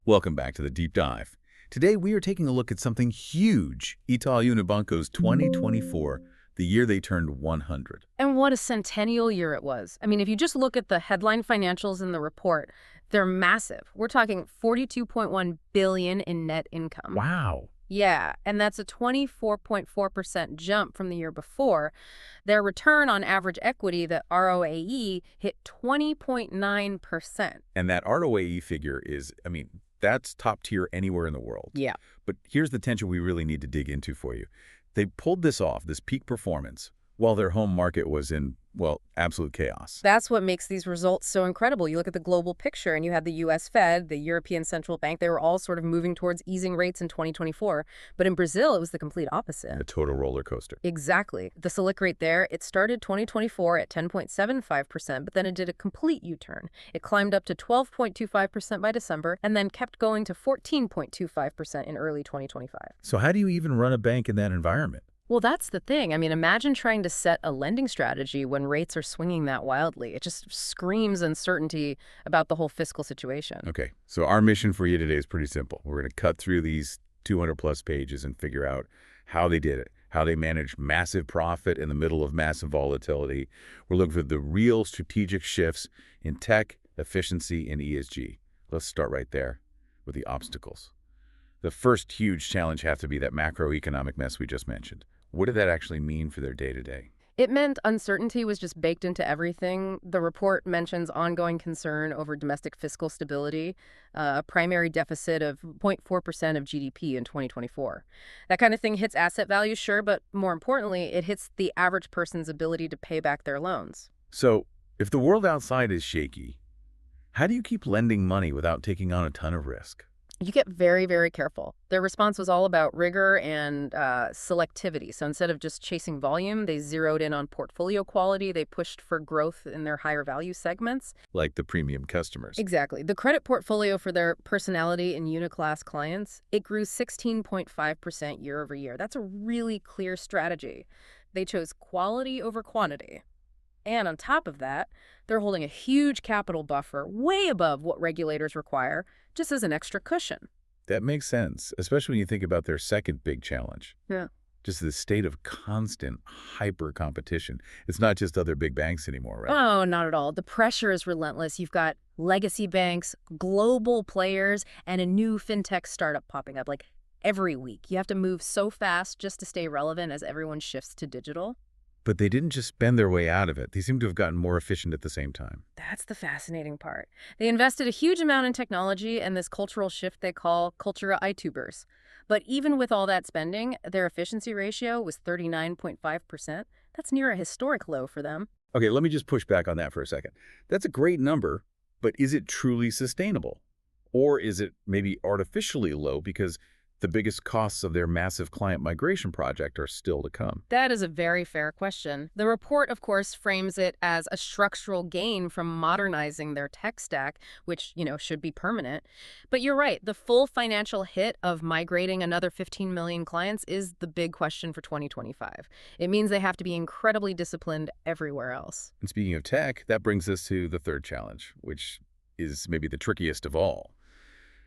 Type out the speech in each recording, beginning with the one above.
Welcome back to the Deep Dive. Today we are taking a look at something huge, Itaú Unibanco's 2024, the year they turned 100. And what a centennial year it was. I mean, if you just look at the headline financials in the report, they're massive. We're talking 42.1 billion in net income. Wow. Yeah, and that's a 24.4% jump from the year before. Their return on average equity, the ROAE, hit 20.9%. And that ROAE figure is, that's top tier anywhere in the world. Yeah. But here's the tension we really need to dig into for you. They pulled this off, this peak performance, while their home market was in, well, absolute chaos. That's what makes these results so incredible. You look at the global picture and you had the U.S. Fed, the European Central Bank, they were all sort of moving towards easing rates in 2024. But in Brazil, it was the complete opposite. A total roller coaster. Exactly. The Selic rate there, it started 2024 at 10.75%, but then it did a complete U-turn. It climbed up to 12.25% by December and then kept going to 14.25% in early 2025. So how do you even run a bank in that environment? Well, that's the thing. I mean, imagine trying to set a lending strategy when rates are swinging that wildly. It just screams uncertainty about the whole fiscal situation. Okay, so our mission for you today is pretty simple. We're going to cut through these 200-plus pages and figure out how they did it, how they managed massive profit in the middle of massive volatility. We're looking for the real strategic shifts in tech, efficiency, and ESG. Let's start right there with the obstacles. The first huge challenge has to be that macroeconomic mess we just mentioned. What did that actually mean for their day-to-day? It meant uncertainty was just baked into everything. The report mentions ongoing concern over domestic fiscal stability, a primary deficit of 0.4% of GDP in 2024. That kind of thing hits asset values, sure, but more importantly, it hits the average person's ability to pay back their loans. So, if the world outside is shaky, how do you keep lending money without taking on a ton of risk? You get very, very careful. Their response was all about rigor and selectivity. So instead of just chasing volume, they zeroed in on portfolio quality. They pushed for growth in their higher value segments. Like the premium customers. Exactly. The credit portfolio for their personality and unit-class clients, it grew 16.5% year over year. That's a really clear strategy. They chose quality over quantity. And on top of that, they're holding a huge capital buffer way above what regulators require, just as an extra cushion. That makes sense, especially when you think about their second big challenge. Yeah. Just the state of constant hyper competition. It's not just other big banks anymore, right? Oh, not at all. The pressure is relentless. You've got legacy banks, global players, and a new fintech startup popping up like every week. You have to move so fast just to stay relevant as everyone shifts to digital. But they didn't just spend their way out of it. They seem to have gotten more efficient at the same time. That's the fascinating part. They invested a huge amount in technology and this cultural shift they call cultura itubers. But even with all that spending, their efficiency ratio was 39.5%. That's near a historic low for them. Okay, let me just push back on that for a second. That's a great number, but is it truly sustainable? Or is it maybe artificially low because the biggest costs of their massive client migration project are still to come? That is a very fair question. The report, of course, frames it as a structural gain from modernizing their tech stack, which, should be permanent. But you're right, the full financial hit of migrating another 15 million clients is the big question for 2025. It means they have to be incredibly disciplined everywhere else. And speaking of tech, that brings us to the third challenge, which is maybe the trickiest of all,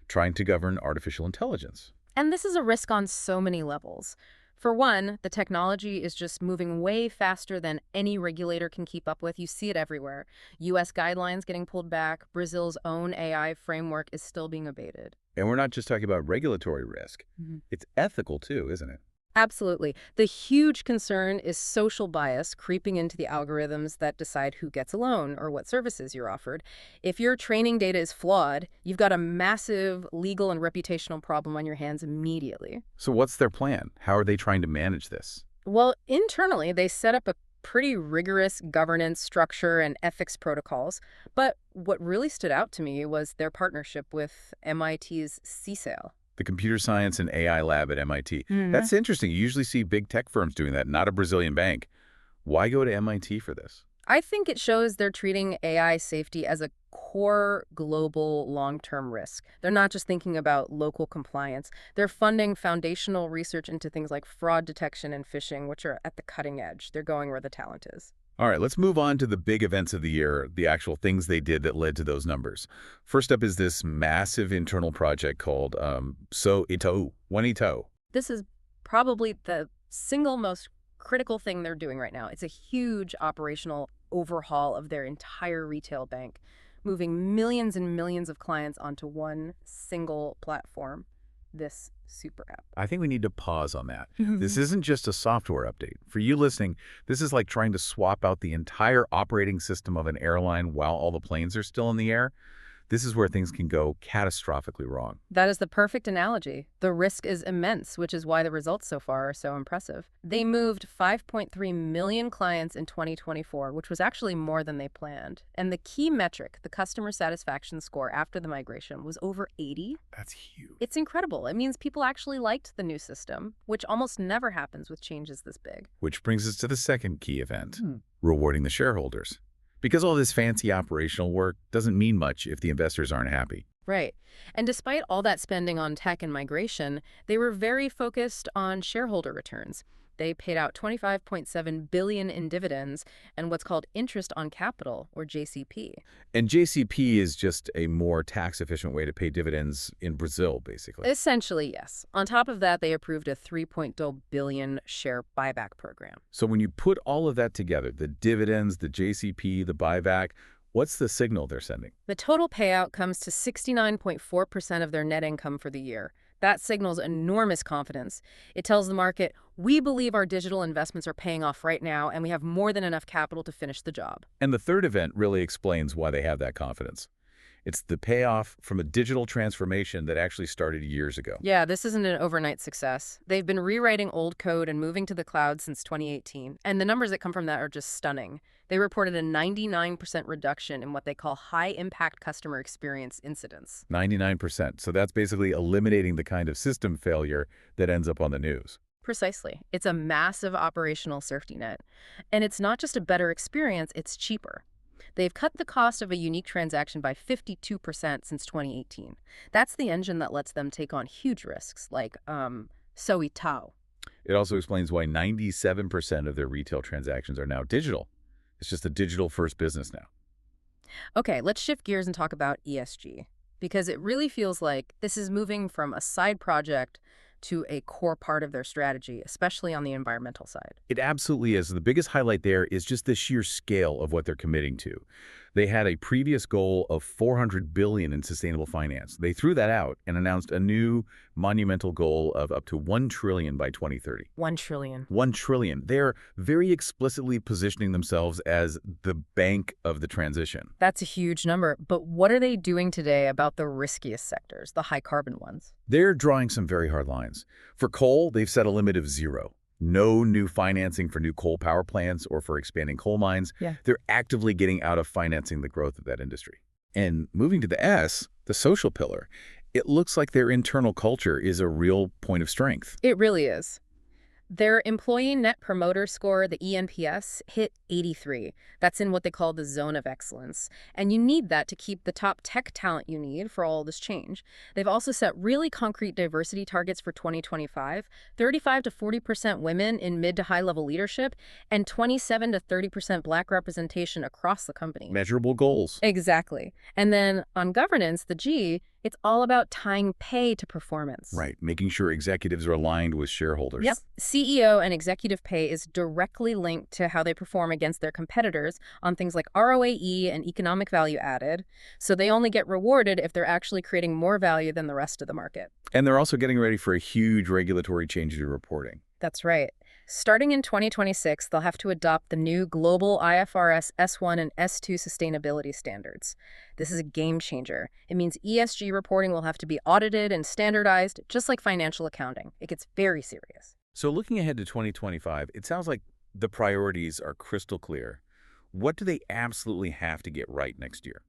trying to govern artificial intelligence. And this is a risk on so many levels. For one, the technology is just moving way faster than any regulator can keep up with. You see it everywhere. U.S. guidelines getting pulled back. Brazil's own AI framework is still being abated. And we're not just talking about regulatory risk. It's ethical too, isn't it? Absolutely. The huge concern is social bias creeping into the algorithms that decide who gets a loan or what services you're offered. If your training data is flawed, you've got a massive legal and reputational problem on your hands immediately. So what's their plan? How are they trying to manage this? Well, internally, they set up a pretty rigorous governance structure and ethics protocols. But what really stood out to me was their partnership with MIT's CSAIL. The Computer Science and AI Lab at MIT. That's interesting. You usually see big tech firms doing that, not a Brazilian bank. Why go to MIT for this? I think it shows they're treating AI safety as a core global long-term risk. They're not just thinking about local compliance. They're funding foundational research into things like fraud detection and phishing, which are at the cutting edge. They're going where the talent is. All right, let's move on to the big events of the year, the actual things they did that led to those numbers. First up is this massive internal project called Itaú, One Itaú. This is probably the single most critical thing they're doing right now. It's a huge operational overhaul of their entire retail bank, moving millions and millions of clients onto one single platform, this super app. I think we need to pause on that. This isn't just a software update. For you listening, this is like trying to swap out the entire operating system of an airline while all the planes are still in the air. This is where things can go catastrophically wrong. That is the perfect analogy. The risk is immense, which is why the results so far are so impressive. They moved 5.3 million clients in 2024, which was actually more than they planned. And the key metric, the customer satisfaction score after the migration, was over 80. That's huge. It's incredible. It means people actually liked the new system, which almost never happens with changes this big. Which brings us to the second key event, rewarding the shareholders. Because all this fancy operational work doesn't mean much if the investors aren't happy. Right. And despite all that spending on tech and migration, they were very focused on shareholder returns. They paid out $25.7 billion in dividends and what's called interest on capital, or JCP. And JCP is just a more tax-efficient way to pay dividends in Brazil, basically. Essentially, yes. On top of that, they approved a $3.2 billion share buyback program. So when you put all of that together, the dividends, the JCP, the buyback, what's the signal they're sending? The total payout comes to 69.4% of their net income for the year. That signals enormous confidence. It tells the market, we believe our digital investments are paying off right now, and we have more than enough capital to finish the job. And the third event really explains why they have that confidence. It's the payoff from a digital transformation that actually started years ago. Yeah, this isn't an overnight success. They've been rewriting old code and moving to the cloud since 2018, and the numbers that come from that are just stunning. They reported a 99% reduction in what they call high-impact customer experience incidents. 99%. So that's basically eliminating the kind of system failure that ends up on the news. Precisely. It's a massive operational safety net. And it's not just a better experience, it's cheaper. They've cut the cost of a unique transaction by 52% since 2018. That's the engine that lets them take on huge risks, like Itaú. It also explains why 97% of their retail transactions are now digital. It's just a digital-first business now. Okay, let's shift gears and talk about ESG, because it really feels like this is moving from a side project to a core part of their strategy, especially on the environmental side. It absolutely is. The biggest highlight there is just the sheer scale of what they're committing to. They had a previous goal of $400 billion in sustainable finance. They threw that out and announced a new monumental goal of up to $1 trillion by 2030. $1 trillion. $1 trillion. They're very explicitly positioning themselves as the bank of the transition. That's a huge number. But what are they doing today about the riskiest sectors, the high carbon ones? They're drawing some very hard lines. For coal, they've set a limit of 0. No new financing for new coal power plants or for expanding coal mines. Yeah. They're actively getting out of financing the growth of that industry. And moving to the S, the social pillar, it looks like their internal culture is a real point of strength. It really is. Their employee net promoter score, the ENPS, hit 83. That's in what they call the zone of excellence. And you need that to keep the top tech talent you need for all this change. They've also set really concrete diversity targets for 2025, 35 to 40% women in mid to high level leadership, and 27 to 30% Black representation across the company. Measurable goals. Exactly. And then on governance, the G, it's all about tying pay to performance. Right, making sure executives are aligned with shareholders. Yep. CEO and executive pay is directly linked to how they perform against their competitors on things like ROAE and economic value added. So they only get rewarded if they're actually creating more value than the rest of the market. And they're also getting ready for a huge regulatory change to reporting. That's right. Starting in 2026, they'll have to adopt the new global IFRS S1 and S2 sustainability standards. This is a game changer. It means ESG reporting will have to be audited and standardized, just like financial accounting. It gets very serious. So looking ahead to 2025, it sounds like the priorities are crystal clear. What do they absolutely have to get right next year?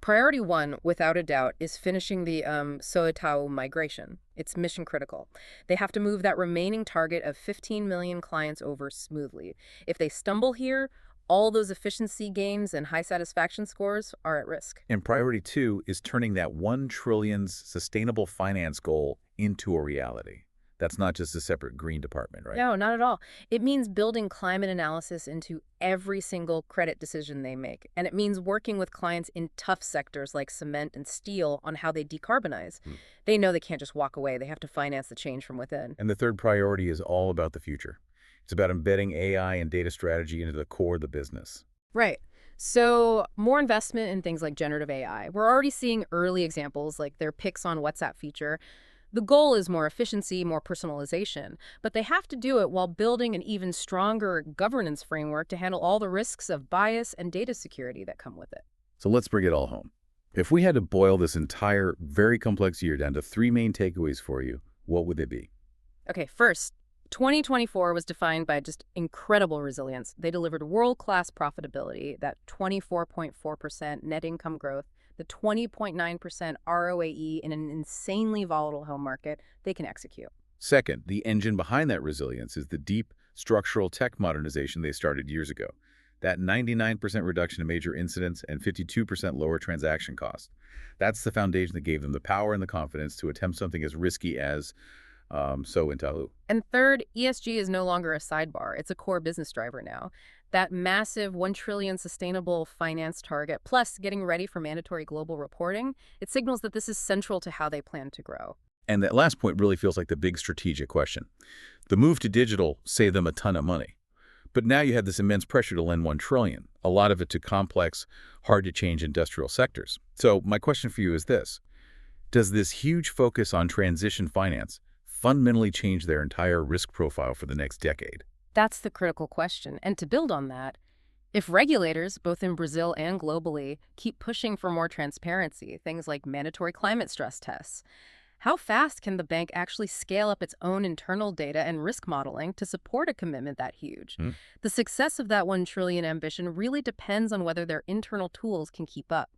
Priority 1, without a doubt, is finishing the Itaú migration. It's mission critical. They have to move that remaining target of 15 million clients over smoothly. If they stumble here, all those efficiency gains and high satisfaction scores are at risk. And priority 2 is turning that $1 trillion sustainable finance goal into a reality. That's not just a separate green department, right? No, not at all. It means building climate analysis into every single credit decision they make. And it means working with clients in tough sectors like cement and steel on how they decarbonize. Hmm. They know they can't just walk away. They have to finance the change from within. And the third priority is all about the future. It's about embedding AI and data strategy into the core of the business. Right. So more investment in things like generative AI. We're already seeing early examples like their picks on WhatsApp feature. The goal is more efficiency, more personalization, but they have to do it while building an even stronger governance framework to handle all the risks of bias and data security that come with it. So let's bring it all home. If we had to boil this entire, very complex year down to three main takeaways for you, what would they be? Okay, first, 2024 was defined by just incredible resilience. They delivered world-class profitability, that 24.4% net income growth, the 20.9% ROAE in an insanely volatile home market. They can execute. Second, the engine behind that resilience is the deep structural tech modernization they started years ago. That 99% reduction in major incidents and 52% lower transaction costs. That's the foundation that gave them the power and the confidence to attempt something as risky as Itaú. And third, ESG is no longer a sidebar. It's a core business driver now. That massive 1 trillion sustainable finance target, plus getting ready for mandatory global reporting, it signals that this is central to how they plan to grow. And that last point really feels like the big strategic question. The move to digital saved them a ton of money. But now you have this immense pressure to lend 1 trillion, a lot of it to complex, hard-to-change industrial sectors. So my question for you is this. Does this huge focus on transition finance fundamentally change their entire risk profile for the next decade? That's the critical question. And to build on that, if regulators, both in Brazil and globally, keep pushing for more transparency, things like mandatory climate stress tests, how fast can the bank actually scale up its own internal data and risk modeling to support a commitment that huge? Hmm. The success of that 1 trillion ambition really depends on whether their internal tools can keep up.